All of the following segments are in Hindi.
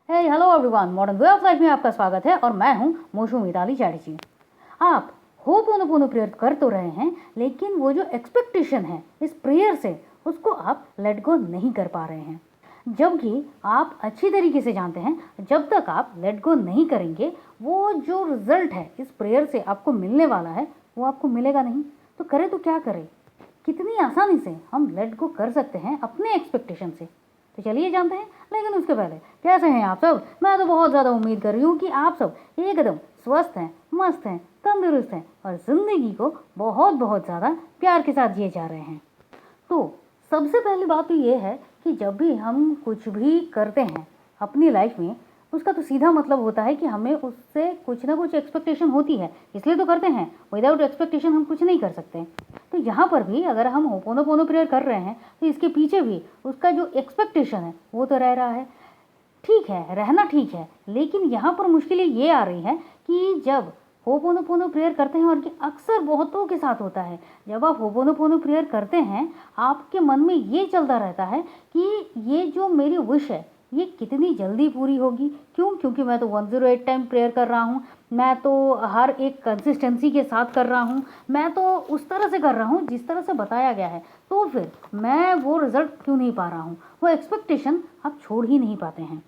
Hey hello everyone, modern way of life में आपका स्वागत है और मैं हूं मोशू मिताली चैटर्जी। आप होपोनोपोनो प्रेयर कर तो रहे हैं, लेकिन वो जो एक्सपेक्टेशन है इस प्रेयर से, उसको आप लेट गो नहीं कर पा रहे हैं। जबकि आप अच्छी तरीके से जानते हैं, जब तक आप लेट गो नहीं करेंगे, वो जो रिजल्ट है इस प्रेयर से आपको मिलने वाला है वो आपको मिलेगा नहीं। तो करें तो क्या करें? कितनी आसानी से हम लेट गो कर सकते हैं अपने एक्सपेक्टेशन से। तो चलिए जानते हैं। लेकिन उसके पहले, कैसे हैं आप सब? मैं तो बहुत ज़्यादा उम्मीद कर रही हूँ कि आप सब एकदम स्वस्थ हैं, मस्त हैं, तंदुरुस्त हैं और ज़िंदगी को बहुत बहुत ज़्यादा प्यार के साथ जिए जा रहे हैं। तो सबसे पहली बात तो ये है कि जब भी हम कुछ भी करते हैं अपनी लाइफ में, उसका तो सीधा मतलब होता है कि हमें उससे कुछ ना कुछ एक्सपेक्टेशन होती है, इसलिए तो करते हैं। विदाउट एक्सपेक्टेशन हम कुछ नहीं कर सकते। तो यहाँ पर भी अगर हम होपोनोपोनो प्रेयर कर रहे हैं तो इसके पीछे भी उसका जो एक्सपेक्टेशन है वो तो रह रहा है। ठीक है, रहना ठीक है, लेकिन यहाँ पर मुश्किलें ये आ रही है कि जब होपोनोपोनो प्रेयर करते हैं, और ये अक्सर बहुतों के साथ होता है, जब आप होपोनोपोनो प्रेयर करते हैं आपके मन में ये चलता रहता है कि ये जो मेरी विश है ये कितनी जल्दी पूरी होगी। क्यों? क्योंकि मैं तो 108 टाइम प्रेयर कर रहा हूँ, मैं तो हर एक कंसिस्टेंसी के साथ कर रहा हूँ, मैं तो उस तरह से कर रहा हूँ जिस तरह से बताया गया है, तो फिर मैं वो रिज़ल्ट क्यों नहीं पा रहा हूँ? वो एक्सपेक्टेशन आप छोड़ ही नहीं पाते हैं।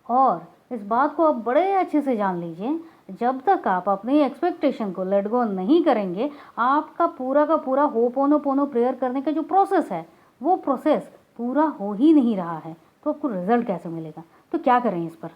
और इस बात को आप बड़े अच्छे से जान लीजिए, जब तक आप अपनी एक्सपेक्टेशन को लेट गो नहीं करेंगे, आपका पूरा का पूरा होपोनोपोनो प्रेयर करने का जो प्रोसेस है वो प्रोसेस पूरा हो ही नहीं रहा है। तो आपको रिजल्ट कैसे मिलेगा? तो क्या करें इस पर?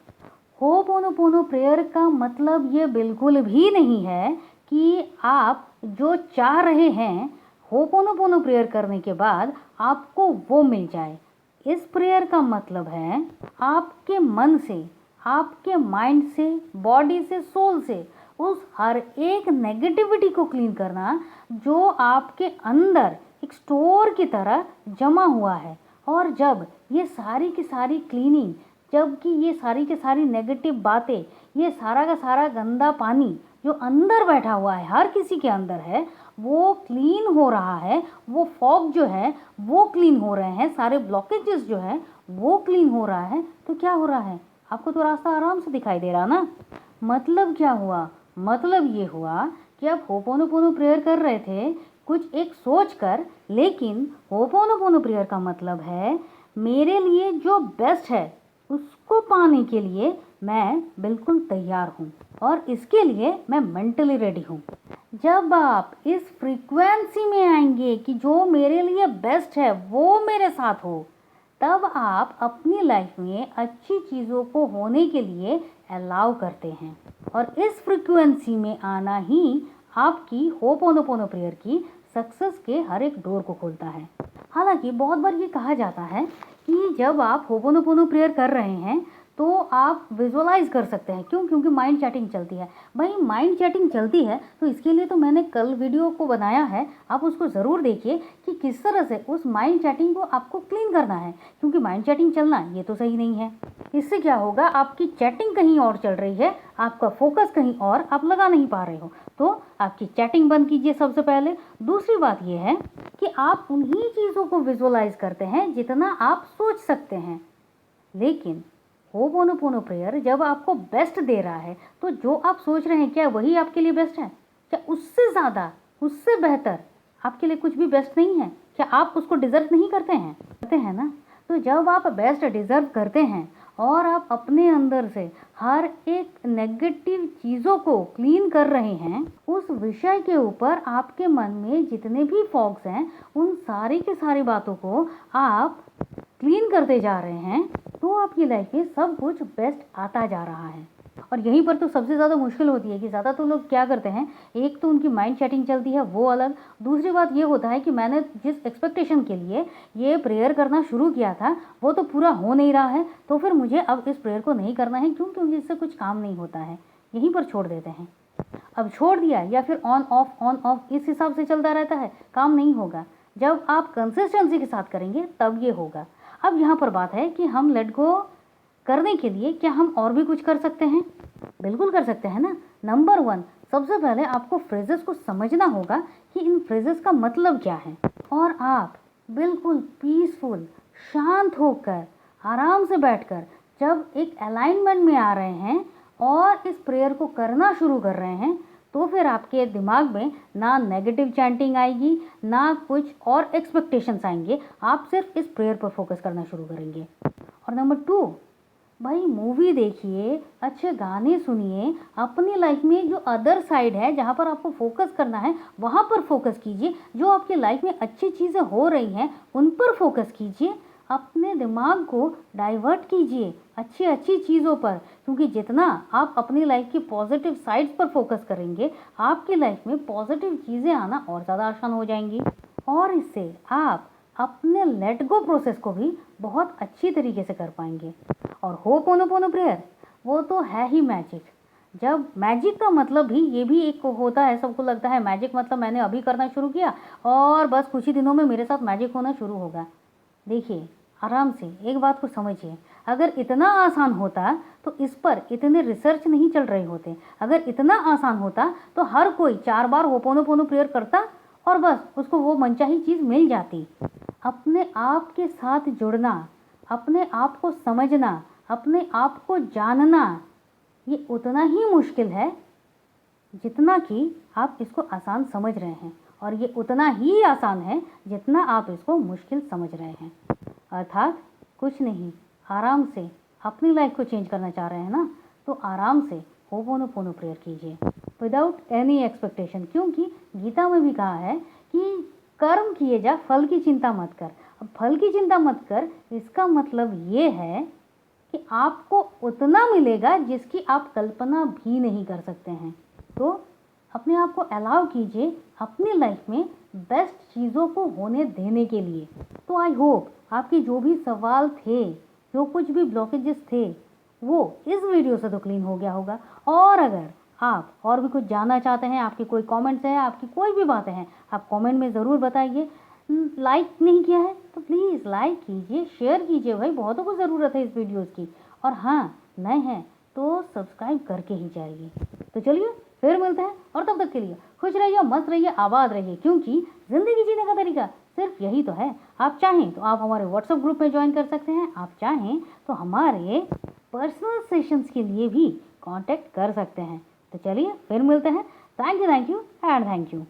होपोनोपोनो प्रेयर का मतलब ये बिल्कुल भी नहीं है कि आप जो चाह रहे हैं होपोनोपोनो प्रेयर करने के बाद आपको वो मिल जाए। इस प्रेयर का मतलब है आपके मन से, आपके माइंड से, बॉडी से, सोल से उस हर एक नेगेटिविटी को क्लीन करना जो आपके अंदर एक स्टोर की तरह जमा हुआ है। और जब ये सारी की सारी क्लीनिंग, जबकि ये सारी की सारी नेगेटिव बातें, ये सारा का सारा गंदा पानी जो अंदर बैठा हुआ है, हर किसी के अंदर है, वो क्लीन हो रहा है, वो फॉग जो है वो क्लीन हो रहे हैं, सारे ब्लॉकेजेस जो है वो क्लीन हो रहा है। तो क्या हो रहा है? आपको तो रास्ता आराम से दिखाई दे रहा ना। मतलब क्या हुआ? मतलब ये हुआ कि आप होपोनोपोनो प्रेयर कर रहे थे कुछ एक सोच कर, लेकिन होपोनोपोनो प्रेयर का मतलब है मेरे लिए जो बेस्ट है उसको पाने के लिए मैं बिल्कुल तैयार हूँ, और इसके लिए मैं मेंटली रेडी हूँ। जब आप इस फ्रीक्वेंसी में आएंगे कि जो मेरे लिए बेस्ट है वो मेरे साथ हो, तब आप अपनी लाइफ में अच्छी चीज़ों को होने के लिए अलाउ करते हैं। और इस फ्रीक्वेंसी में आना ही आपकी होपोनोपोनो प्रेयर की सक्सेस के हर एक डोर को खोलता है। हालांकि बहुत बार ये कहा जाता है कि जब आप होपोनोपोनो प्रेयर कर रहे हैं तो आप विजुअलाइज कर सकते हैं। क्यों? क्योंकि माइंड चैटिंग चलती है। भाई माइंड चैटिंग चलती है तो इसके लिए तो मैंने कल वीडियो को बनाया है, आप उसको ज़रूर देखिए कि किस तरह से उस माइंड चैटिंग को आपको क्लीन करना है। क्योंकि माइंड चैटिंग चलना ये तो सही नहीं है। इससे क्या होगा? आपकी चैटिंग कहीं और चल रही है, आपका फोकस कहीं और आप लगा नहीं पा रहे हो। तो आपकी चैटिंग बंद कीजिए सबसे पहले। दूसरी बात यह है कि आप उन्हीं चीज़ों को विजुअलाइज करते हैं जितना आप सोच सकते हैं। लेकिन होपोनोपोनो प्रेयर जब आपको बेस्ट दे रहा है, तो जो आप सोच रहे हैं क्या वही आपके लिए बेस्ट है? क्या उससे ज़्यादा, उससे बेहतर आपके लिए कुछ भी बेस्ट नहीं है? क्या आप उसको डिज़र्व नहीं करते हैं? करते हैं ना। तो जब आप बेस्ट डिज़र्व करते हैं और आप अपने अंदर से हर एक नेगेटिव चीज़ों को क्लीन कर रहे हैं, उस विषय के ऊपर आपके मन में जितने भी फॉग्स हैं उन सारी की सारी बातों को आप क्लीन करते जा रहे हैं, तो आपकी लाइफ में सब कुछ बेस्ट आता जा रहा है। और यहीं पर तो सबसे ज़्यादा मुश्किल होती है कि ज़्यादा तो लोग क्या करते हैं, एक तो उनकी माइंड चैटिंग चलती है वो अलग, दूसरी बात ये होता है कि मैंने जिस एक्सपेक्टेशन के लिए ये प्रेयर करना शुरू किया था वो तो पूरा हो नहीं रहा है, तो फिर मुझे अब इस प्रेयर को नहीं करना है। क्यों? क्योंकि इससे कुछ काम नहीं होता है, यहीं पर छोड़ देते हैं। अब छोड़ दिया या फिर ऑन ऑफ इस हिसाब से चलता रहता है, काम नहीं होगा। जब आप कंसिस्टेंसी के साथ करेंगे तब ये होगा। अब यहाँ पर बात है कि हम लेट गो करने के लिए क्या हम और भी कुछ कर सकते हैं? बिल्कुल कर सकते हैं ना। नंबर 1, सबसे पहले आपको फ्रेजेस को समझना होगा कि इन फ्रेजेस का मतलब क्या है, और आप बिल्कुल पीसफुल, शांत होकर, आराम से बैठकर जब एक अलाइनमेंट में आ रहे हैं और इस प्रेयर को करना शुरू कर रहे हैं, तो फिर आपके दिमाग में ना नेगेटिव चैंटिंग आएगी, ना कुछ और एक्सपेक्टेशंस आएंगे। आप सिर्फ इस प्रेयर पर फोकस करना शुरू करेंगे। और नंबर 2, भाई मूवी देखिए, अच्छे गाने सुनिए, अपनी लाइफ में जो अदर साइड है जहाँ पर आपको फोकस करना है वहाँ पर फोकस कीजिए। जो आपकी लाइफ में अच्छी चीज़ें हो रही हैं उन पर फोकस कीजिए। अपने दिमाग को डाइवर्ट कीजिए अच्छी अच्छी चीज़ों पर, क्योंकि जितना आप अपनी लाइफ की पॉजिटिव साइड्स पर फोकस करेंगे, आपकी लाइफ में पॉजिटिव चीज़ें आना और ज़्यादा आसान हो जाएंगी। और इससे आप अपने लेट गो प्रोसेस को भी बहुत अच्छी तरीके से कर पाएंगे। और होपोनोपोनो प्रेयर वो तो है ही मैजिक। जब मैजिक का मतलब भी ये भी एक होता है, सबको लगता है मैजिक मतलब मैंने अभी करना शुरू किया और बस कुछ ही दिनों में मेरे साथ मैजिक होना शुरू होगा। देखिए, आराम से एक बात को समझिए, अगर इतना आसान होता तो इस पर इतने रिसर्च नहीं चल रहे होते। अगर इतना आसान होता तो हर कोई 4 बार होपोनोपोनो प्रेयर करता और बस उसको वो मनचाही चीज़ मिल जाती। अपने आप के साथ जुड़ना, अपने आप को समझना, अपने आप को जानना, ये उतना ही मुश्किल है जितना कि आप इसको आसान समझ रहे हैं, और ये उतना ही आसान है जितना आप इसको मुश्किल समझ रहे हैं। अर्थात कुछ नहीं, आराम से अपनी लाइफ को चेंज करना चाह रहे हैं ना, तो आराम से होपोनोपोनो प्रेयर कीजिए विदाउट एनी एक्सपेक्टेशन। क्योंकि गीता में भी कहा है कि कर्म किए जा, फल की चिंता मत कर। अब फल की चिंता मत कर, इसका मतलब ये है कि आपको उतना मिलेगा जिसकी आप कल्पना भी नहीं कर सकते हैं। तो अपने आप को अलाउ कीजिए अपनी लाइफ में बेस्ट चीज़ों को होने देने के लिए। तो आई होप आपके जो भी सवाल थे, जो कुछ भी ब्लॉकेजेस थे, वो इस वीडियो से तो क्लीन हो गया होगा। और अगर आप और भी कुछ जानना चाहते हैं, आपके कोई कमेंट्स हैं, आपकी कोई भी बातें हैं, आप कमेंट में ज़रूर बताइए। लाइक नहीं किया है तो प्लीज़ लाइक कीजिए, शेयर कीजिए, भाई बहुतों को ज़रूरत है इस वीडियोज़ की। और हाँ, नए हैं तो सब्सक्राइब करके ही जाइए। तो चलिए फिर मिलते हैं, और तब तक के लिए खुश रहिए, मस्त रहिए, आबाद रहिए, क्योंकि ज़िंदगी जीने का तरीका सिर्फ यही तो है। आप चाहें तो आप हमारे व्हाट्सएप ग्रुप में ज्वाइन कर सकते हैं, आप चाहें तो हमारे पर्सनल सेशंस के लिए भी कांटेक्ट कर सकते हैं। तो चलिए फिर मिलते हैं। Thank you and thank you.